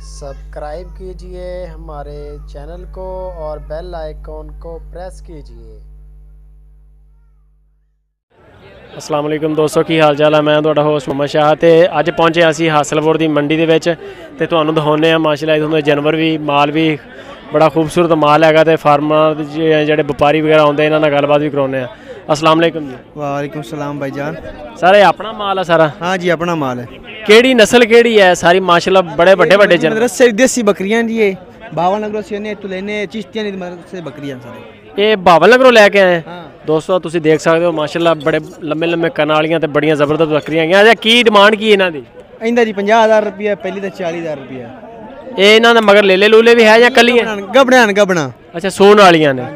Subscribe कीजिए हमारे channel को और बेल आइकॉन को प्रेस कीजिए। अस्सलाम वालेकुम दोस्तों, की हाल चाल है। मैं तुहाडा होस्ट मोहम्मद शाह ते अज पहुंचे असीं हासलपुर दी मंडी दे विच ते तुहानूं दिखाउने आ माशाअल्लाह इत्थों दे जानवर भी माल भी बड़ा खूबसूरत माल हैगा ते फार्मर जेह्ड़े व्यापारी वगैरह आउंदे इन्हां नाल गलबात भी कराउने आ। अस्सलाम वालेकुम जी। वालेकुम सलाम भाईजान। सर ये अपना माल है सारा? हाँ जी अपना माल है। केड़ी नस्ल केड़ी है? सारी माशाअल्लाह बड़े बड़े बड़े जानवर। मदरसे देसी बकरियां जी, ये बावन नगरों से ने तो लेने चिश्तियां दी मदरसे बकरियां सारे। ये बावल नगरों लैके आए हाँ। दोस्तों तुसीं देख सकते हो माशाअल्लाह बड़े लंबे लंबे कन्न वालियां ते बड़ियां जबरदस्त बकरियां हैं। अच्छा की डिमांड की इन्हां दी? इंदा जी 50,000 रुपया, पहली तो 40,000 रुपया। ये इन्हां दा मगर लेले लूले भी है या कलियां? गबड़ा गबड़ा। अच्छा सून वालियां ने।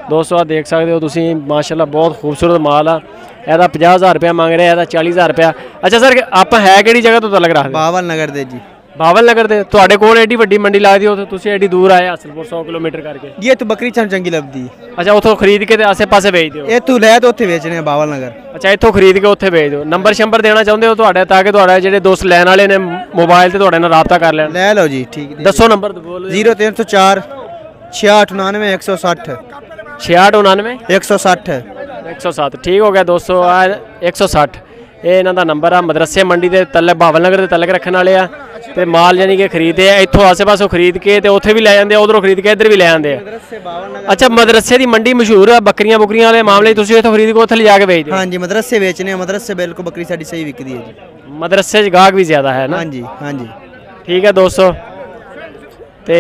दोस्तों आप देख सकते हो तुसीं माशाअल्लाह बहुत खूबसूरत माल आ। ਇਹਦਾ 50,000 रुपया मंग रहे, ਇਹਦਾ 40,000 रुपया। अच्छा सर आप है ਕਿਹੜੀ ਜਗ੍ਹਾ ਤੋਂ ਤਲਕ ਰੱਖਦੇ? बावल नगर दे जी। ਬਾਵਲ ਨਗਰ ਦੇ। ਤੁਹਾਡੇ ਕੋਲ ਐਡੀ ਵੱਡੀ ਮੰਡੀ ਲੱਗਦੀ ਹੋ ਤੇ ਤੁਸੀਂ ਐਡੀ ਦੂਰ ਆਏ ਹਾਸਲਪੁਰ 100 ਕਿਲੋਮੀਟਰ ਕਰਕੇ। ये तो बकरी छन चंगी लगदी। ਅੱਛਾ ਉੱਥੋਂ ਖਰੀਦ ਕੇ ਤੇ ਆਸੇ-ਪਾਸੇ ਵੇਚ ਦਿਓ? ये तू ले तो उत्थे बेचने बावल नगर। ਅੱਛਾ ਇੱਥੋਂ ਖਰੀਦ ਕੇ ਉੱਥੇ ਵੇਚ ਦਿਓ। ਨੰਬਰ ਸ਼ੰਬਰ ਦੇਣਾ ਚਾਹੁੰਦੇ ਹੋ ਤੁਹਾਡੇ ਤਾਂ ਕਿ ਤੁਹਾਡੇ ਜਿਹੜੇ ਦੋਸਤ ਲੈਣ ਵਾਲੇ ਨੇ ਮੋਬਾਈਲ ਤੇ ਤੁਹਾਡੇ ਨਾਲ ਰਾਬਤਾ ਕਰ ਲੈਣ? ले लो जी ठीक है। ਦੱਸੋ ਨੰਬਰ ਬੋਲੋ। 0304 6899 160 6699 160 107। ठीक हो गया दोस्तों, आ 160 ਇਹ ਇਹਨਾਂ ਦਾ ਨੰਬਰ ਆ। ਮਦਰਸੇ ਮੰਡੀ ਦੇ ਤੱਲੇ ਬਾਵਲ ਨਗਰ ਦੇ ਤਲਕ ਰੱਖਣ ਵਾਲੇ ਆ ਤੇ ਮਾਲ ਯਾਨੀ ਕਿ ਖਰੀਦਦੇ ਆ ਇੱਥੋਂ ਆਸੇ-ਪਾਸੋਂ ਖਰੀਦ ਕੇ ਤੇ ਉੱਥੇ ਵੀ ਲੈ ਜਾਂਦੇ ਆ, ਉਧਰੋਂ ਖਰੀਦ ਕੇ ਇੱਧਰ ਵੀ ਲੈ ਜਾਂਦੇ ਆ। ਅੱਛਾ ਮਦਰਸੇ ਦੀ ਮੰਡੀ ਮਸ਼ਹੂਰ ਆ ਬੱਕਰੀਆਂ ਬੁਕਰੀਆਂ ਵਾਲੇ ਮਾਮਲੇ 'ਚ ਤੁਸੀਂ ਇੱਥੋਂ ਖਰੀਦ ਕੇ ਉੱਥੇ ਲਿਜਾ ਕੇ ਵੇਚਦੇ ਹੋ? हाँ जी मदरसे बेचने हैं। मदरसे बिल्कुल बकरी साड़ी सही बिकदी है जी। ਮਦਰਸੇ 'ਚ ਗਾਹਕ ਵੀ ਜ਼ਿਆਦਾ ਹੈ ਨਾ? हाँ जी हाँ जी। ठीक है दोस्तों, तो